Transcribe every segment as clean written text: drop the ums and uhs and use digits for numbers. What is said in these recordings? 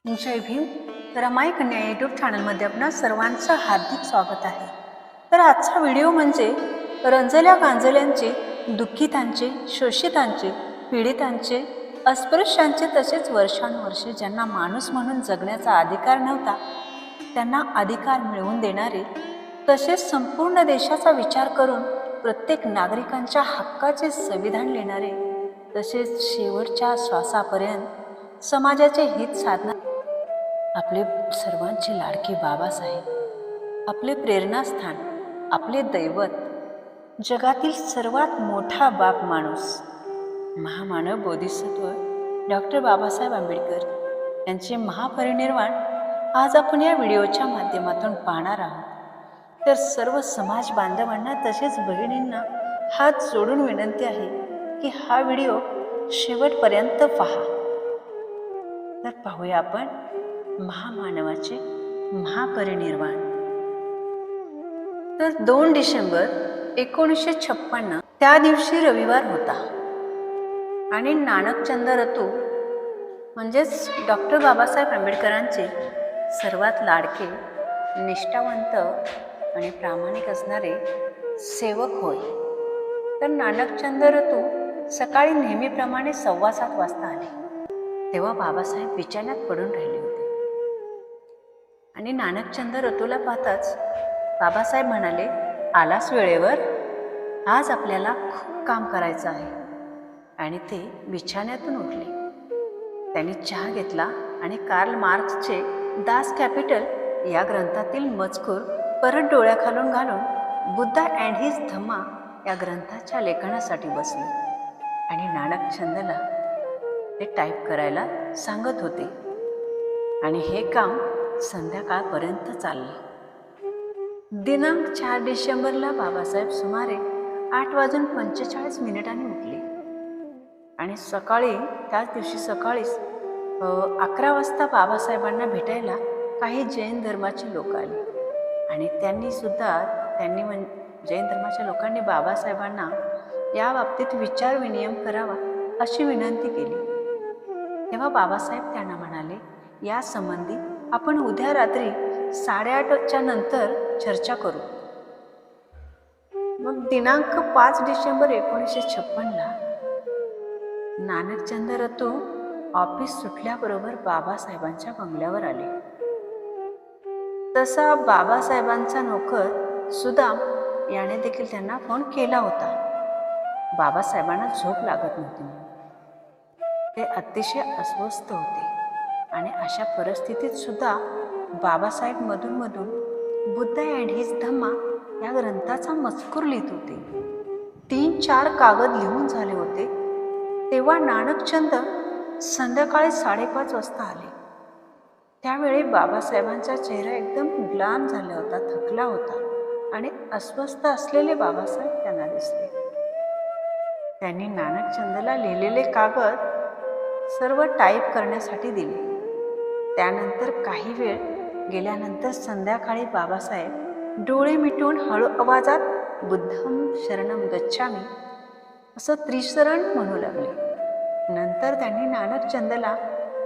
जय भीम. रमाई कन्या यूट्यूब चॅनलमध्ये आपणा सर्वांचं हार्दिक स्वागत आहे. तर आजचा व्हिडिओ म्हणजे रंजल्या गांजल्यांचे, दुःखितांचे, शोषितांचे, पीडितांचे, अस्पृश्यांचे तसेच वर्षानुवर्षे ज्यांना माणूस म्हणून जगण्याचा अधिकार नव्हता त्यांना अधिकार मिळवून देणारे, तसेच संपूर्ण देशाचा विचार करून प्रत्येक नागरिकांच्या हक्काचे संविधान लिहिणारे, तसेच शेवटच्या श्वासापर्यंत समाजाचे हित साधणारे आपले सर्वांचे लाडके बाबासाहेब, आपले प्रेरणास्थान, आपले दैवत, जगातील सर्वात मोठा बाप माणूस, महामानव बोधिसत्व डॉक्टर बाबासाहेब आंबेडकर यांचे महापरिनिर्वाण आज आपण या व्हिडिओच्या माध्यमातून पाहणार आहोत. तर सर्व समाज बांधवांना तसेच बहिणींना हात जोडून विनंती आहे की हा व्हिडिओ शेवटपर्यंत पहा. तर पाहूया आपण महामानवाचे महापरिनिर्वाण. तर 2 डिसेंबर 1956 त्या दिवशी रविवार होता आणि नानकचंद रतू म्हणजेच डॉक्टर बाबासाहेब आंबेडकरांचे सर्वात लाडके, निष्ठावंत आणि प्रामाणिक असणारे सेवक होय. तर नानकचंद रतू सकाळी नेहमीप्रमाणे 7:15 वाजता आले. तेव्हा बाबासाहेब बिछाण्यात पडून राहिले होते आणि नानकचंद रतूला पाहताच बाबासाहेब म्हणाले, आलास वेळेवर, आज आपल्याला खूप काम करायचं आहे. आणि ते बिछाण्यातून उठले. त्यांनी चहा घेतला आणि कार्ल मार्क्सचे दास कॅपिटल या ग्रंथातील मजकूर परत डोळ्याखालून घालून बुद्धा अँड हिज धम्मा या ग्रंथाच्या लेखनासाठी बसले आणि नानकचंदला ते टाईप करायला सांगत होते आणि हे काम संध्याकाळपर्यंत चालले. दिनांक 4 डिसेंबरला बाबासाहेब सुमारे 8:45 उठले आणि त्याच दिवशी सकाळीच 11 वाजता बाबासाहेबांना भेटायला काही जैन धर्माचे लोक आले आणि त्यांनी जैन धर्माच्या लोकांनी बाबासाहेबांना या बाबतीत विचार विनिमय करावा अशी विनंती केली. तेव्हा बाबासाहेब त्यांना म्हणाले, या संबंधी आपण उद्या रात्री 8:30च्या नंतर चर्चा करू. मग दिनांक 5 डिसेंबर 1956 नानकचंद रतू ऑफिस सुटल्याबरोबर बाबासाहेबांच्या बंगल्यावर आले. तसा बाबासाहेबांचा नोकर सुदाम याने देखील त्यांना फोन केला होता. बाबासाहेबांना झोप लागत नव्हती. ते अतिशय अस्वस्थ होते आणि अशा परिस्थितीत सुद्धा बाबासाहेब मधून बुद्ध अँड हिज धम्मा या ग्रंथाचा मजकूर लिहित होते. 3-4 कागद लिहून झाले होते तेव्हा नानकचंद संध्याकाळी 5:30 वाजता आले. त्यावेळी बाबासाहेबांचा चेहरा एकदम ग्लाम झाला होता, थकला होता आणि अस्वस्थ असलेले बाबासाहेब त्यांना दिसले. त्यांनी नानकचंदला लिहिलेले कागद सर्व टाईप करण्यासाठी दिले. त्यानंतर काही वेळ गेल्यानंतर संध्याकाळी बाबासाहेब डोळे मिटून हळू आवाजात बुद्धम शरणम गच्छामी असं त्रिशरण म्हणू लागले. नंतर त्यांनी नानकचंदला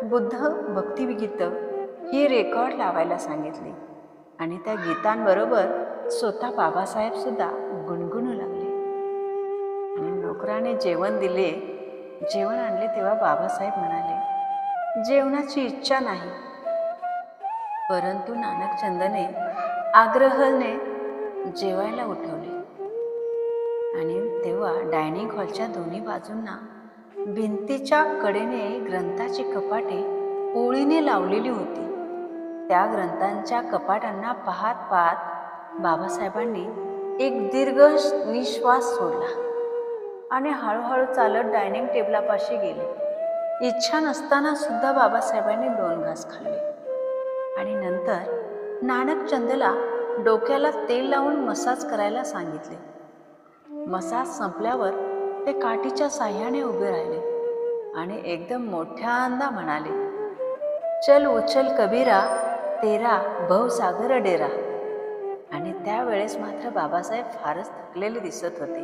बुद्ध भक्तिगीत ही रेकॉर्ड लावायला सांगितले आणि त्या गीतांबरोबर स्वतः बाबासाहेब सुद्धा गुणगुणू लागले. आणि नोकराने जेवण आणले तेव्हा बाबासाहेब म्हणाले, जेवणाची इच्छा नाही. परंतु नानकचंदने आग्रहाने जेवायला उठवले आणि तेव्हा डायनिंग हॉलच्या दोन्ही बाजूंना भिंतीच्या कडेने ग्रंथाची कपाटे ओळीने लावलेली होती. त्या ग्रंथांच्या कपाटांना पाहत बाबासाहेबांनी एक दीर्घ निश्वास सोडला आणि हळूहळू चालत डायनिंग टेबलापाशी गेले. इच्छा नसताना सुद्धा बाबासाहेबांनी 2 घास खाल्ले आणि नंतर नानकचंदला डोक्याला तेल लावून मसाज करायला सांगितले. मसाज संपल्यावर ते काठीच्या साह्याने उभे राहिले आणि एकदम मोठ्यांदा म्हणाले, चल उचल कबीरा, तेरा भवसागर डेरा. आणि त्यावेळेस मात्र बाबासाहेब फारच थकलेले दिसत होते.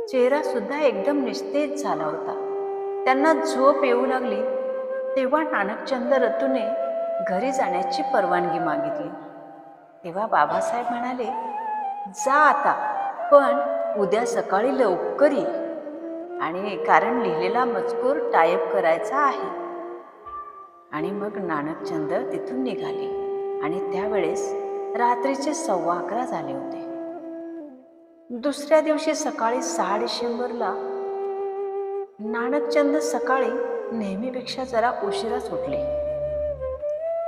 चेहरा सुद्धा एकदम निस्तेज झाला होता. त्यांना झोप येऊ लागली तेव्हा नानकचंद रतूने घरी जाण्याची परवानगी मागितली. तेव्हा बाबासाहेब म्हणाले, जा आता, पण उद्या सकाळी लवकर ये, आणि कारण लिहिलेला मजकूर टाईप करायचा आहे. आणि मग नानकचंद तिथून निघाले आणि त्यावेळेस रात्रीचे 11:15 झाले होते. दुसऱ्या दिवशी सकाळी 6 डिसेंबरला नानकचंद सकाळी नेहमीपेक्षा जरा उशिराच उठले.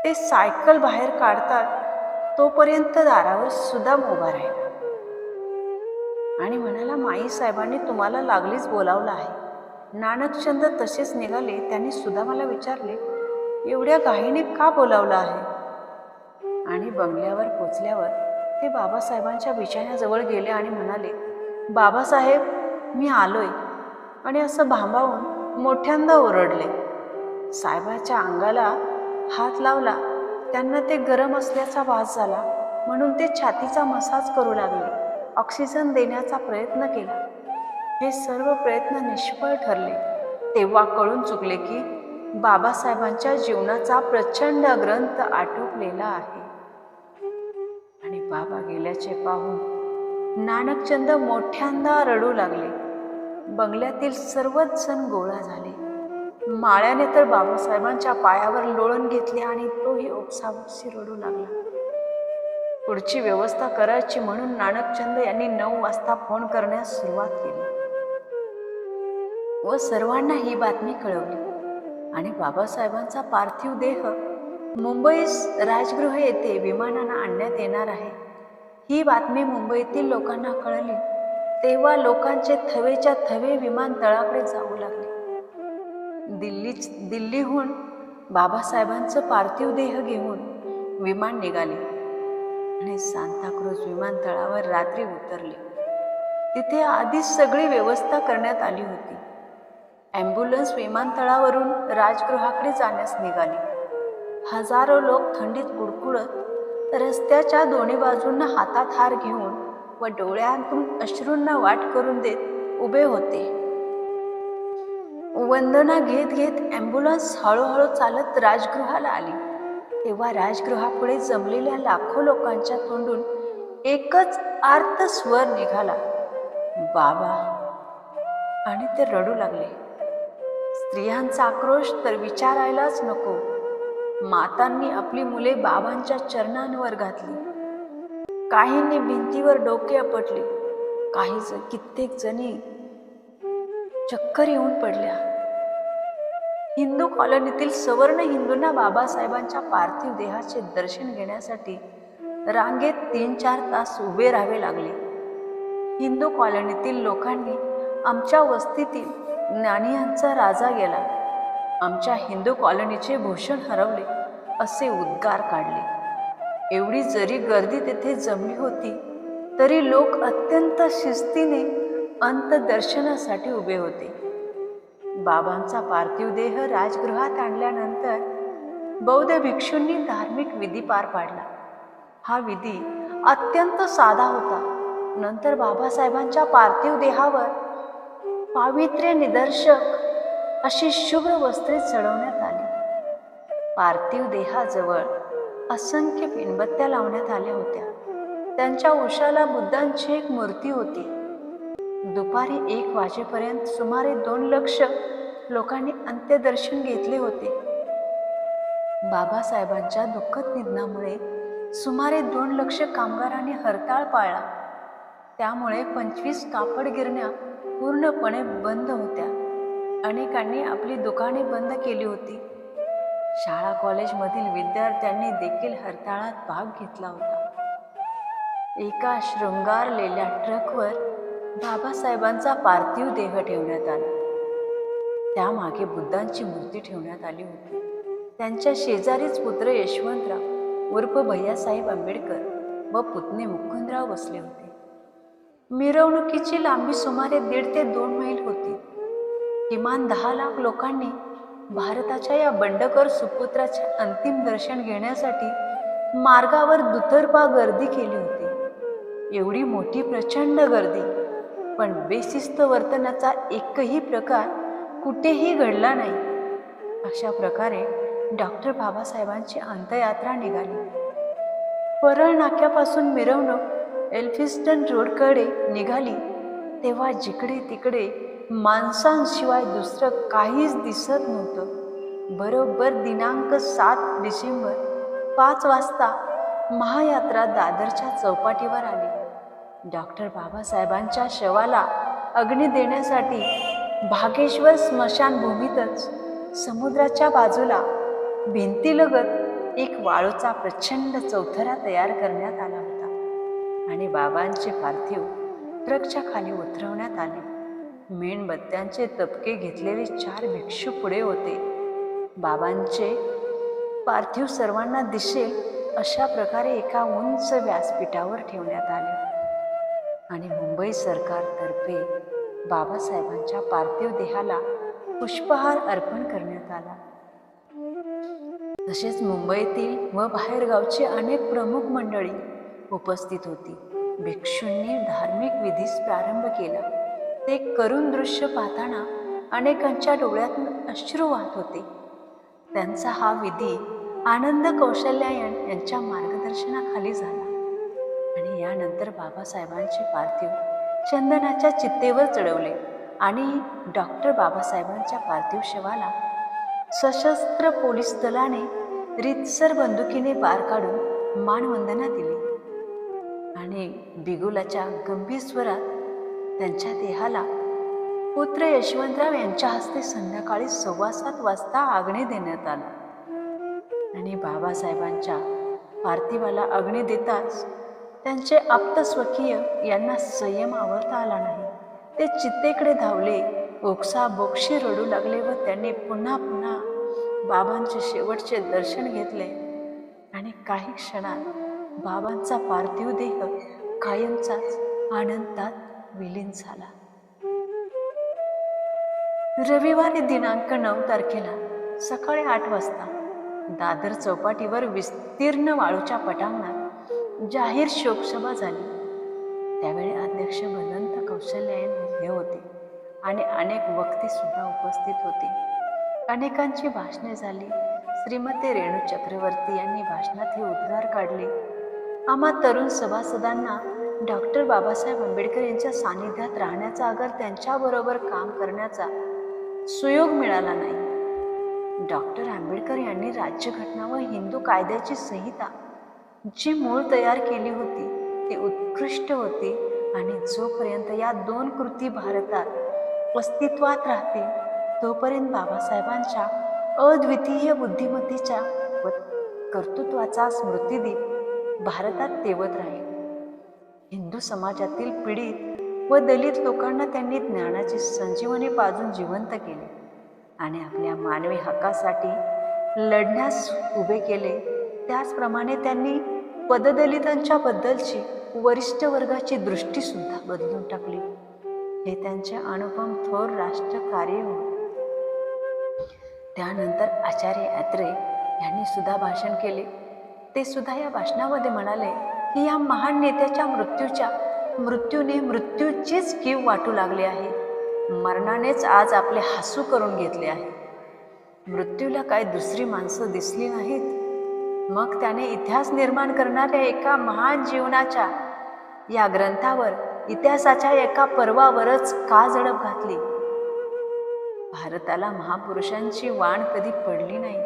ते सायकल बाहेर काढतात तोपर्यंत दारावर सुदाम उभा राहिला आणि म्हणाला, माई साहेबांनी तुम्हाला लागलीच बोलावलं आहे. नानकचंद तसेच निघाले. त्यांनी सुदामाला विचारले, एवढ्या घाईने का बोलावलं आहे? आणि बंगल्यावर पोचल्यावर ते बाबासाहेबांच्या बिछाण्याजवळ गेले आणि म्हणाले, बाबासाहेब, मी आलोय. आणि असं भांबावून मोठ्यांदा ओरडले. साहेबाच्या अंगाला हात लावला. त्यांना ते गरम असल्याचा भास झाला, म्हणून ते छातीचा मसाज करू लागले. ऑक्सिजन देण्याचा प्रयत्न केला. हे सर्व प्रयत्न निष्फळ ठरले. तेव्हा कळून चुकले की बाबासाहेबांच्या जीवनाचा प्रचंड ग्रंथ आटोपलेला आहे. आणि बाबा गेल्याचे पाहून नानकचंद मोठ्यांदा रडू लागले. बंगल्यातील सर्वच जण गोळा झाले. माळ्याने तर बाबासाहेबांच्या पायावर लोळण घेतले आणि तोही ओक्साबोक्शी रडू लागला. पुढची व्यवस्था करायची म्हणून नानकचंद यांनी 9 वाजता फोन करण्यास सुरुवात केली व सर्वांना ही बातमी कळवली. आणि बाबासाहेबांचा पार्थिव देह मुंबई राजगृह येथे विमानानं आणण्यात येणार आहे ही बातमी मुंबईतील लोकांना कळली. तेव्हा लोकांचे थवेच्या थवे विमानतळाकडे जाऊ लागले. दिल्लीहून बाबासाहेबांचं पार्थिव देह घेऊन विमान निघाले आणि सांताक्रूझ विमानतळावर रात्री उतरले. तिथे आधीच सगळी व्यवस्था करण्यात आली होती. ॲम्ब्युलन्स विमानतळावरून राजगृहाकडे जाण्यास निघाली. हजारो लोक थंडीत कुडकुडत रस्त्याच्या दोन्ही बाजूंना हातात हार घेऊन व डोळ्यांतून अश्रूंना वाट करून देत उभे होते. वंदना घेत घेत ॲम्ब्युलन्स हळूहळू चालत राजगृहाला आली. तेव्हा राजगृहापुढे जमलेल्या लाखो लोकांच्या तोंडून एकच आर्त स्वर निघाला, बाबा. आणि ते रडू लागले. स्त्रियांचा आक्रोश तर विचारायलाच नको. मातांनी आपली मुले बाबांच्या चरणांवर घातली. काहींनी भिंतीवर डोके आपटले. कित्येक जणी चक्कर येऊन पडल्या. हिंदू कॉलनीतील सवर्ण हिंदूंना बाबासाहेबांच्या पार्थिव देहाचे दर्शन घेण्यासाठी रांगेत 3-4 तास उभे राहावे लागले. हिंदू कॉलनीतील लोकांनी आमच्या वस्तीतील ज्ञानियांचा राजा गेला, आमच्या हिंदू कॉलनीचे भूषण हरवले असे उद्गार काढले. एवढी जरी गर्दी तेथे जमली होती तरी लोक अत्यंत शिस्तीने अंतदर्शनासाठी उभे होते. बाबांचा पार्थिव देह राजगृहात आणल्यानंतर बौद्ध भिक्षूंनी धार्मिक विधी पार पाडला. हा विधी अत्यंत साधा होता. नंतर बाबासाहेबांच्या पार्थिव देहावर पावित्र्य निदर्शक अशी शुभ्र वस्त्रे चढवण्यात आली. पार्थिव देहाजवळ असंख्य मेणबत्त्या लावण्यात आल्या होत्या. त्यांच्या उशाला बुद्धांची एक मूर्ती होती. दुपारी 1 वाजेपर्यंत सुमारे 2 लाख लोकांनी अंत्यदर्शन घेतले होते. बाबासाहेबांच्या दुःखद निधनामुळे सुमारे 2 लाख कामगारांनी हरताळ पाळला. त्यामुळे 25 कापड गिरण्या पूर्णपणे बंद होत्या. अनेकांनी आपली दुकाने बंद केली होती. शाळा कॉलेजमधील विद्यार्थ्यांनी देखील हरताळात भाग घेतला होता. एका शृंगारलेल्या ट्रकवर बाबासाहेबांचा पार्थिव देह ठेवण्यात आला. त्यामागे बुद्धांची मूर्ती ठेवण्यात आली होती. त्यांच्या शेजारीच पुत्र यशवंतराव उर्फ भैयासाहेब आंबेडकर व पुतणे मुकुंदराव बसले होते. मिरवणुकीची लांबी सुमारे 1.5 ते 2 मैल होती. किमान 10 लाख लोकांनी भारताच्या या बंडखोर सुपुत्राचे अंतिम दर्शन घेण्यासाठी मार्गावर दुतर्फा गर्दी केली होती. एवढी मोठी प्रचंड गर्दी, पण बेशिस्त वर्तनाचा एकही प्रकार कुठेही घडला नाही. अशा प्रकारे डॉक्टर बाबासाहेबांची अंत्ययात्रा निघाली. परळ नाक्यापासून मिरवणूक एल्फिन्स्टन रोडकडे निघाली तेव्हा जिकडे तिकडे माणसांशिवाय दुसरं काहीच दिसत नव्हतं. बरोबर दिनांक 7 डिसेंबर 5 वाजता महायात्रा दादरच्या चौपाटीवर आली. डॉक्टर बाबासाहेबांच्या शवाला अग्नी देण्यासाठी भागेश्वर स्मशानभूमीतच समुद्राच्या बाजूला भिंतीलगत एक वाळूचा प्रचंड चौथरा तयार करण्यात आला होता आणि बाबांचे पार्थिव ट्रकच्या खाली उतरवण्यात आले. मेणबत्त्यांचे तपके घेतलेले 4 भिक्षू पुढे होते. बाबांचे पार्थिव सर्वांना दिसेल अशा प्रकारे एका उंच व्यासपीठावर ठेवण्यात आले आणि मुंबई सरकारतर्फे बाबासाहेबांच्या पार्थिव देहाला पुष्पहार अर्पण करण्यात आला. तसेच मुंबईतील व बाहेरगावची अनेक प्रमुख मंडळी उपस्थित होती. भिक्षूंनी धार्मिक विधीस प्रारंभ केला. ते करुण दृश्य पाहताना अनेकांच्या डोळ्यातून अश्रू वाहत होते. त्यांचा हा विधी आनंद कौशल्यायन यांच्या मार्गदर्शनाखाली झाला आणि यानंतर बाबासाहेबांचे पार्थिव चंदनाच्या चित्तेवर चढवले आणि डॉक्टर बाबासाहेबांच्या पार्थिव शवाला सशस्त्र पोलीस दलाने रीतसर बंदुकीने पार काढून मानवंदना दिली आणि बिगुलाच्या गंभीर स्वरात त्यांच्या देहाला पुत्र यशवंतराव यांच्या हस्ते संध्याकाळी 7:15 वाजता अग्नी देण्यात आला आणि बाबासाहेबांच्या पार्थिवाला अग्नी देताच त्यांचे आप्त स्वकीय यांना संयम आवरता आला नाही. ते चित्तेकडे धावले, ओक्साबोक्शी रडू लागले व त्यांनी पुन्हा पुन्हा बाबांचे शेवटचे दर्शन घेतले आणि काही क्षणात बाबांचा पार्थिव देह कायमचाच अनंतात विलीन झाला. रविवारी दिनांक 9 तारखेला सकाळी 8 वाजता दादर चौपाटीवर विस्तीर्ण वाळूच्या पटांगणात जाहीर शोकसभा झाली. त्यावेळी अध्यक्ष भदंत कौशल्यायन हे होते आणि अनेक वक्ते सुद्धा उपस्थित होते. अनेकांची भाषणे झाली. श्रीमती रेणू चक्रवर्ती यांनी भाषणात हे उद्गार काढले: आम्हा तरुण सभासदांना डॉक्टर बाबासाहेब आंबेडकर यांच्या सानिध्यात राहण्याचा अगर त्यांच्याबरोबर काम करण्याचा सुयोग मिळाला नाही. डॉक्टर आंबेडकर यांनी राज्यघटना व हिंदू कायद्याची संहिता जी मूळ तयार केली होती ती उत्कृष्ट होती आणि जोपर्यंत या 2 कृती भारतात अस्तित्वात राहतील तोपर्यंत बाबासाहेबांच्या अद्वितीय बुद्धिमत्तेच्या व कर्तृत्वाचा स्मृतिदीप भारतात तेवत राहील. हिंदू समाजातील पीडित व दलित लोकांना त्यांनी ज्ञानाची संजीवनी पाजून जिवंत केले आणि आपल्या मानवी हक्कासाठी लढण्यास उभे केले. त्याचप्रमाणे त्यांनी पददलितांच्या बद्दलची वरिष्ठ वर्गाची दृष्टी सुद्धा बदलून टाकली. हे त्यांचे अनुपम थोर राष्ट्रकार्य होते. त्यानंतर आचार्य अत्रे यांनी सुद्धा भाषण केले. ते सुद्धा या भाषणामध्ये म्हणाले की या महान नेत्याच्या मृत्यूने मृत्यूचीच कीव वाटू लागली आहे. मरणानेच आज आपले हसू करून घेतले आहे. मृत्यूला काय दुसरी माणसं दिसली नाहीत. मग त्याने इतिहास निर्माण करणाऱ्या एका महान जीवनाच्या या ग्रंथावर इतिहासाच्या एका पर्वावरच का झडप घातली. भारताला महापुरुषांची वाण कधी पडली नाही,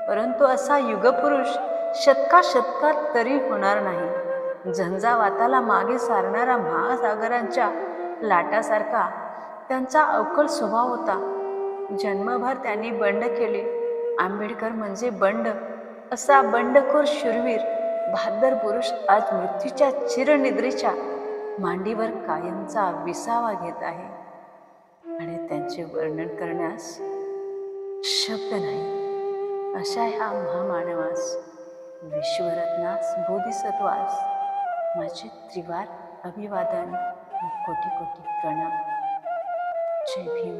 परंतु असा युगपुरुष शतकाशतकात तरी होणार नाही. झंझावाताला मागे सारणारा महासागरांच्या लाटासारखा त्यांचा अवकळ स्वभाव होता. जन्मभर त्यांनी बंड केले. आंबेडकर म्हणजे बंड, असा बंडखोर शूरवीर बहादर पुरुष आज मृत्यूच्या चिरनिद्रेच्या मांडीवर कायमचा विसावा घेत आहे आणि त्यांचे वर्णन करण्यास शब्द नाही. अशा ह्या महामानवास, विश्वरत्नास, बोधिसत्वास माझे त्रिवार अभिवादन, कोटी कोटी प्रणाम. जय भीम.